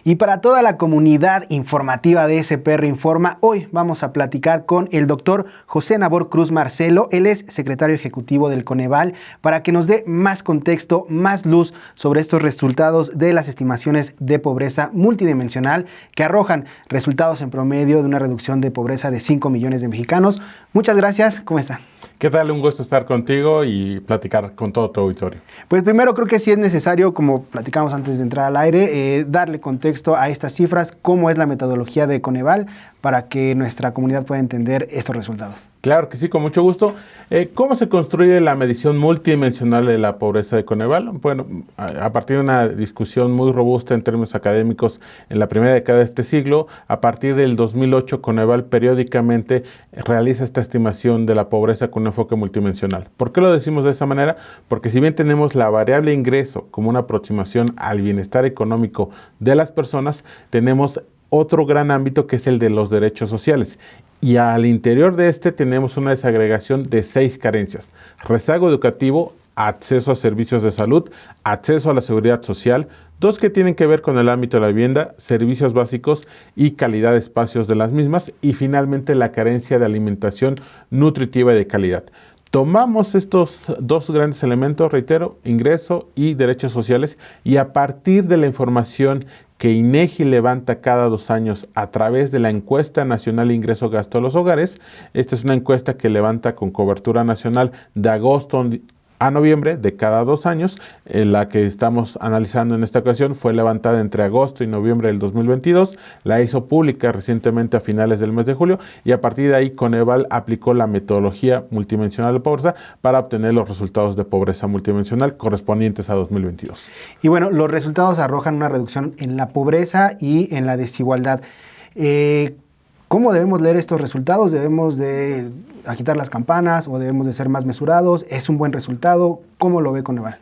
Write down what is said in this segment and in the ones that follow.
Y para toda la comunidad informativa de SPR Informa, hoy vamos a platicar con el doctor José Nabor Cruz Marcelo. Él es secretario ejecutivo del Coneval, para que nos dé más contexto, más luz sobre estos resultados de las estimaciones de pobreza multidimensional que arrojan resultados en promedio de una reducción de pobreza de 5 millones de mexicanos. Muchas gracias. ¿Cómo está? ¿Qué tal? Un gusto estar contigo y platicar con todo tu auditorio. Pues primero creo que sí es necesario, como platicamos antes de entrar al aire, darle contexto a estas cifras, cómo es la metodología de Coneval, para que nuestra comunidad pueda entender estos resultados. Claro que sí, con mucho gusto. ¿Cómo se construye la medición multidimensional de la pobreza de Coneval? Bueno, a partir de una discusión muy robusta en términos académicos en la primera década de este siglo, a partir del 2008 Coneval periódicamente realiza esta estimación de la pobreza con un enfoque multidimensional. ¿Por qué lo decimos de esa manera? Porque si bien tenemos la variable ingreso como una aproximación al bienestar económico de las personas, tenemos otro gran ámbito que es el de los derechos sociales. Y al interior de este tenemos una desagregación de 6 carencias: rezago educativo, acceso a servicios de salud, acceso a la seguridad social, 2 que tienen que ver con el ámbito de la vivienda, servicios básicos y calidad de espacios de las mismas, y finalmente la carencia de alimentación nutritiva y de calidad. Tomamos estos 2 grandes elementos, reitero, ingreso y derechos sociales, y a partir de la información que INEGI levanta cada 2 años a través de la encuesta nacional Ingreso-Gasto de los Hogares. Esta es una encuesta que levanta con cobertura nacional de agosto a noviembre de cada 2 años. La que estamos analizando en esta ocasión fue levantada entre agosto y noviembre del 2022. La hizo pública recientemente a finales del mes de julio, y a partir de ahí Coneval aplicó la metodología multidimensional de pobreza para obtener los resultados de pobreza multidimensional correspondientes a 2022. Y bueno, los resultados arrojan una reducción en la pobreza y en la desigualdad. ¿Cómo debemos leer estos resultados? ¿Debemos de agitar las campanas o debemos de ser más mesurados? ¿Es un buen resultado? ¿Cómo lo ve Coneval?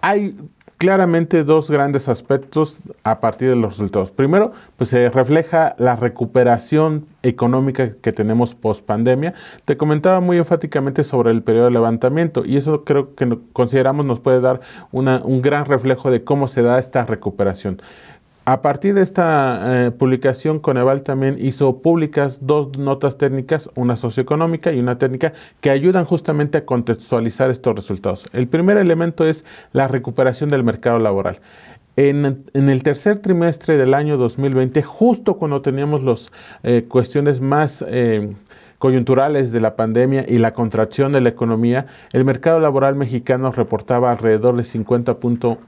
Hay claramente 2 grandes aspectos a partir de los resultados. Primero, pues se refleja la recuperación económica que tenemos post pandemia. Te comentaba muy enfáticamente sobre el periodo de levantamiento, y eso creo que consideramos nos puede dar un gran reflejo de cómo se da esta recuperación. A partir de esta publicación, Coneval también hizo públicas 2 notas técnicas, una socioeconómica y una técnica, que ayudan justamente a contextualizar estos resultados. El primer elemento es la recuperación del mercado laboral. En el tercer trimestre del año 2020, justo cuando teníamos las cuestiones más coyunturales de la pandemia y la contracción de la economía, el mercado laboral mexicano reportaba alrededor de 50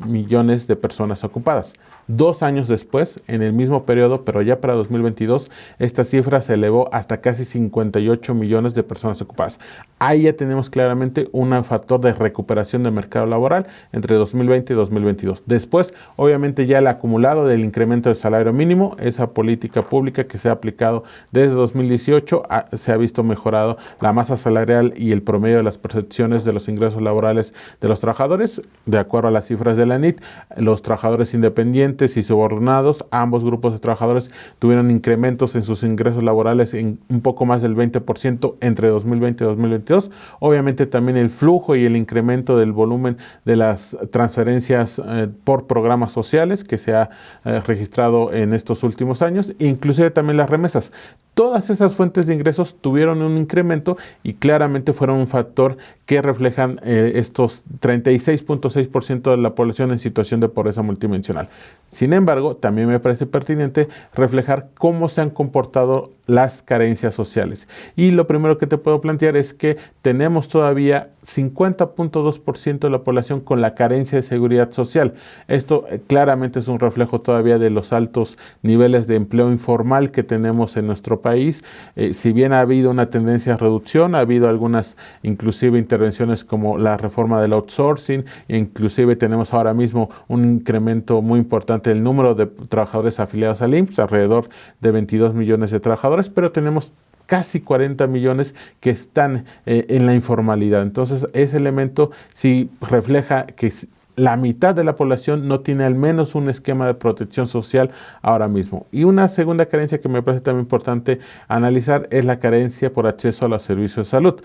millones de personas ocupadas. 2 años después, en el mismo periodo, pero ya para 2022, esta cifra se elevó hasta casi 58 millones de personas ocupadas. Ahí ya tenemos claramente un factor de recuperación del mercado laboral entre 2020 y 2022. Después, obviamente, ya el acumulado del incremento del salario mínimo, esa política pública que se ha aplicado desde 2018, se ha visto mejorado la masa salarial y el promedio de las percepciones de los ingresos laborales de los trabajadores. De acuerdo a las cifras de la ANIT, los trabajadores independientes y subordinados, ambos grupos de trabajadores, tuvieron incrementos en sus ingresos laborales en un poco más del 20% entre 2020 y 2022. Obviamente también el flujo y el incremento del volumen de las transferencias por programas sociales que se ha registrado en estos últimos años, inclusive también las remesas. Todas esas fuentes de ingresos tuvieron un incremento y claramente fueron un factor que reflejan estos 36.6% de la población en situación de pobreza multidimensional. Sin embargo, también me parece pertinente reflejar cómo se han comportado las carencias sociales. Y lo primero que te puedo plantear es que tenemos todavía 50.2% de la población con la carencia de seguridad social. Esto claramente es un reflejo todavía de los altos niveles de empleo informal que tenemos en nuestro país. Si bien ha habido una tendencia a reducción, ha habido algunas inclusive intervenciones como la reforma del outsourcing, e inclusive tenemos ahora mismo un incremento muy importante del número de trabajadores afiliados al IMSS, alrededor de 22 millones de trabajadores, pero tenemos casi 40 millones que están en la informalidad. Entonces, ese elemento sí refleja que la mitad de la población no tiene al menos un esquema de protección social ahora mismo. Y una segunda carencia que me parece también importante analizar es la carencia por acceso a los servicios de salud.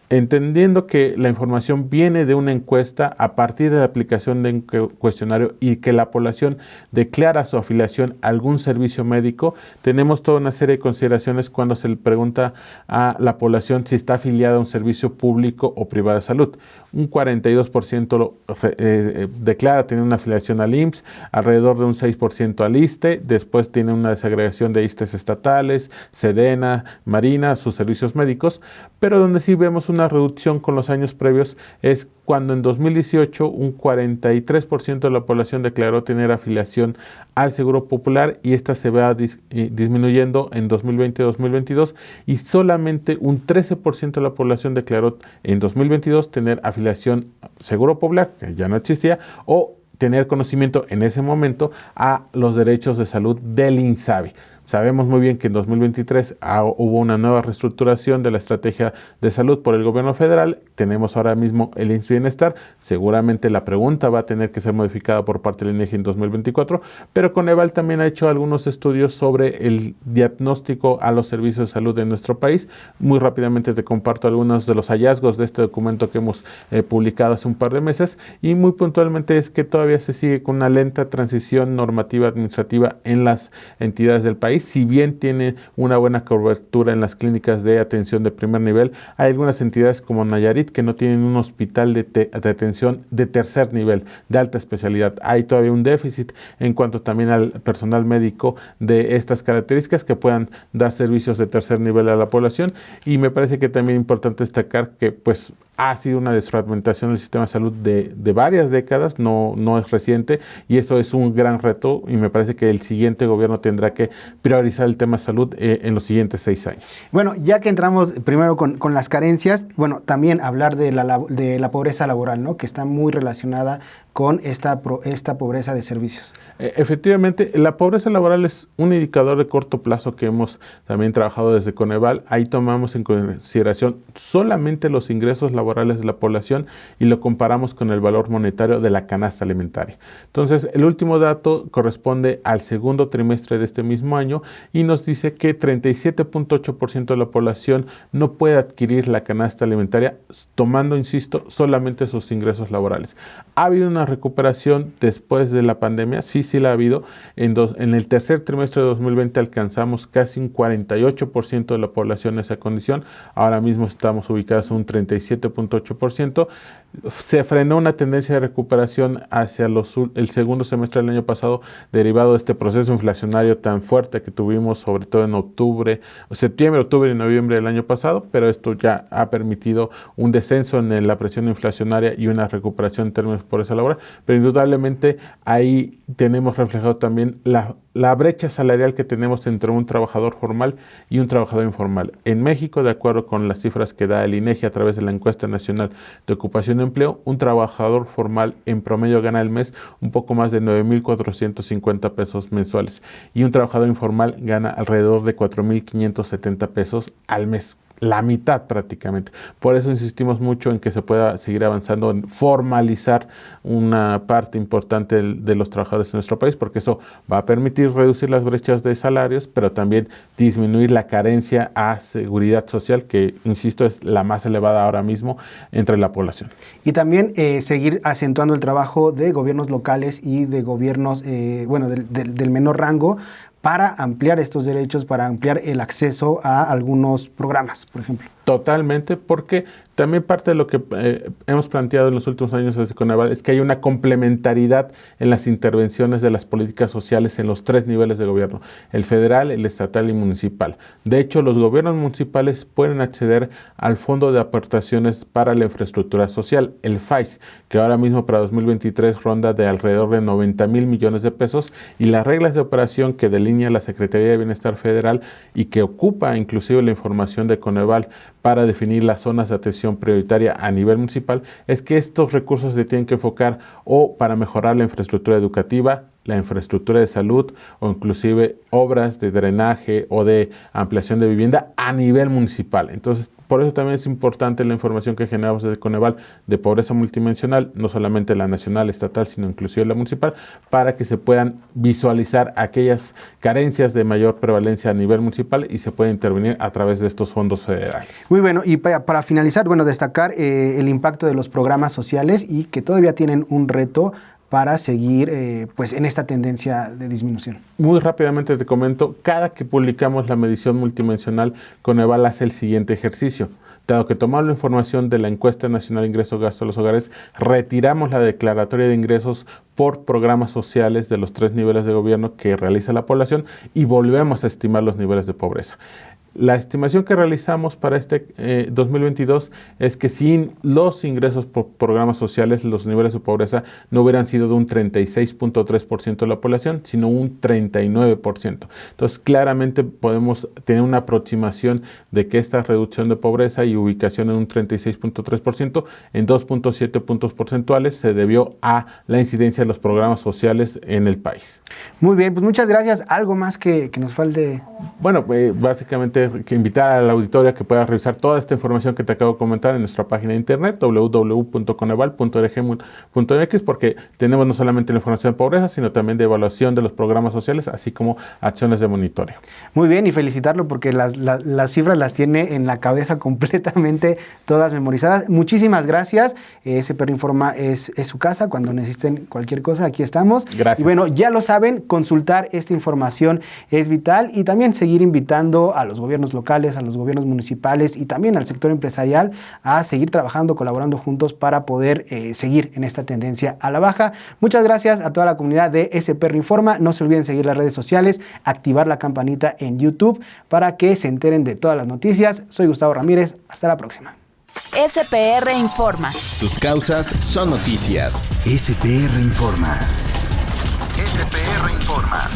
entendiendo que la información viene de una encuesta a partir de la aplicación de un cuestionario y que la población declara su afiliación a algún servicio médico, tenemos toda una serie de consideraciones cuando se le pregunta a la población si está afiliada a un servicio público o privado de salud. Un 42% declara tener una afiliación al IMSS, alrededor de un 6% al ISSSTE, después tiene una desagregación de ISSSTEs estatales, Sedena, Marina, sus servicios médicos, pero donde sí vemos una reducción con los años previos es cuando en 2018 un 43% de la población declaró tener afiliación al Seguro Popular y esta se va disminuyendo en 2020-2022 y solamente un 13% de la población declaró en 2022 tener afiliación Seguro Popular, que ya no existía, o tener conocimiento en ese momento a los derechos de salud del INSABI. Sabemos muy bien que en 2023 hubo una nueva reestructuración de la estrategia de salud por el gobierno federal. Tenemos ahora mismo el IMSS Bienestar. Seguramente la pregunta va a tener que ser modificada por parte del INEGI en 2024, pero Coneval también ha hecho algunos estudios sobre el diagnóstico a los servicios de salud en nuestro país. Muy rápidamente te comparto algunos de los hallazgos de este documento que hemos publicado hace un par de meses y muy puntualmente es que todavía se sigue con una lenta transición normativa administrativa en las entidades del país. Si bien tiene una buena cobertura en las clínicas de atención de primer nivel, hay algunas entidades como Nayarit que no tienen un hospital de atención de tercer nivel, de alta especialidad. Hay todavía un déficit en cuanto también al personal médico de estas características que puedan dar servicios de tercer nivel a la población y me parece que también es importante destacar que pues ha sido una desfragmentación del sistema de salud de varias décadas, no es reciente y esto es un gran reto y me parece que el siguiente gobierno tendrá que priorizar el tema de salud en los siguientes 6 años. Bueno, ya que entramos primero con las carencias, bueno, también hablar de la pobreza laboral, ¿no? Que está muy relacionada con esta pobreza de servicios. Efectivamente, la pobreza laboral es un indicador de corto plazo que hemos también trabajado desde Coneval. Ahí tomamos en consideración solamente los ingresos laborales de la población y lo comparamos con el valor monetario de la canasta alimentaria. Entonces, el último dato corresponde al segundo trimestre de este mismo año y nos dice que 37.8% de la población no puede adquirir la canasta alimentaria tomando, insisto, solamente sus ingresos laborales. Ha habido una recuperación después de la pandemia, sí la ha habido. En el tercer trimestre de 2020 alcanzamos casi un 48% de la población en esa condición. Ahora mismo estamos ubicados en un 37.8%. Se frenó una tendencia de recuperación hacia el segundo semestre del año pasado derivado de este proceso inflacionario tan fuerte que tuvimos sobre todo en septiembre, octubre y noviembre del año pasado, pero esto ya ha permitido un descenso en la presión inflacionaria y una recuperación en términos de pobreza laboral, pero indudablemente ahí tenemos reflejado también la brecha salarial que tenemos entre un trabajador formal y un trabajador informal. En México, de acuerdo con las cifras que da el INEGI a través de la Encuesta Nacional de Ocupación y Empleo, un trabajador formal en promedio gana al mes un poco más de 9,450 pesos mensuales y un trabajador informal gana alrededor de 4,570 pesos al mes. La mitad prácticamente. Por eso insistimos mucho en que se pueda seguir avanzando en formalizar una parte importante de los trabajadores en nuestro país, porque eso va a permitir reducir las brechas de salarios, pero también disminuir la carencia a seguridad social, que, insisto, es la más elevada ahora mismo entre la población. Y también seguir acentuando el trabajo de gobiernos locales y de gobiernos, del menor rango, para ampliar estos derechos, para ampliar el acceso a algunos programas, por ejemplo. Totalmente, porque también parte de lo que hemos planteado en los últimos años desde Coneval es que hay una complementariedad en las intervenciones de las políticas sociales en los 3 niveles de gobierno, el federal, el estatal y municipal. De hecho, los gobiernos municipales pueden acceder al Fondo de Aportaciones para la Infraestructura Social, el FAIS, que ahora mismo para 2023 ronda de alrededor de 90,000 millones de pesos y las reglas de operación que delinea la Secretaría de Bienestar Federal y que ocupa inclusive la información de Coneval para definir las zonas de atención prioritaria a nivel municipal, es que estos recursos se tienen que enfocar o para mejorar la infraestructura educativa, la infraestructura de salud o inclusive obras de drenaje o de ampliación de vivienda a nivel municipal. Entonces, por eso también es importante la información que generamos desde Coneval de pobreza multidimensional, no solamente la nacional, estatal, sino inclusive la municipal, para que se puedan visualizar aquellas carencias de mayor prevalencia a nivel municipal y se puede intervenir a través de estos fondos federales. Muy bueno, y para finalizar, destacar el impacto de los programas sociales y que todavía tienen un reto para seguir en esta tendencia de disminución. Muy rápidamente te comento, cada que publicamos la medición multidimensional, Coneval hace el siguiente ejercicio. Dado que tomamos la información de la encuesta nacional de ingreso-gasto de los hogares, retiramos la declaratoria de ingresos por programas sociales de los 3 niveles de gobierno que realiza la población y volvemos a estimar los niveles de pobreza. La estimación que realizamos para este 2022 es que sin los ingresos por programas sociales, los niveles de pobreza no hubieran sido de un 36.3% de la población, sino un 39%. Entonces, claramente podemos tener una aproximación de que esta reducción de pobreza y ubicación en un 36.3% en 2.7 puntos porcentuales se debió a la incidencia de los programas sociales en el país. Muy bien, pues muchas gracias. ¿Algo más que nos falte? Bueno, básicamente que invitar a la auditoría que pueda revisar toda esta información que te acabo de comentar en nuestra página de internet www.coneval.org.mx, porque tenemos no solamente la información de pobreza, sino también de evaluación de los programas sociales, así como acciones de monitoreo. Muy bien, y felicitarlo porque las cifras las tiene en la cabeza completamente todas memorizadas. Muchísimas gracias. SP Informa es su casa. Cuando necesiten cualquier cosa, aquí estamos. Gracias. Y bueno, ya lo saben, consultar esta información es vital y también seguir invitando a los gobiernos locales, a los gobiernos municipales y también al sector empresarial a seguir trabajando, colaborando juntos para poder seguir en esta tendencia a la baja. Muchas gracias a toda la comunidad de SPR Informa. No se olviden seguir las redes sociales, activar la campanita en YouTube para que se enteren de todas las noticias. Soy Gustavo Ramírez. Hasta la próxima. SPR Informa. Tus causas son noticias. SPR Informa. SPR Informa.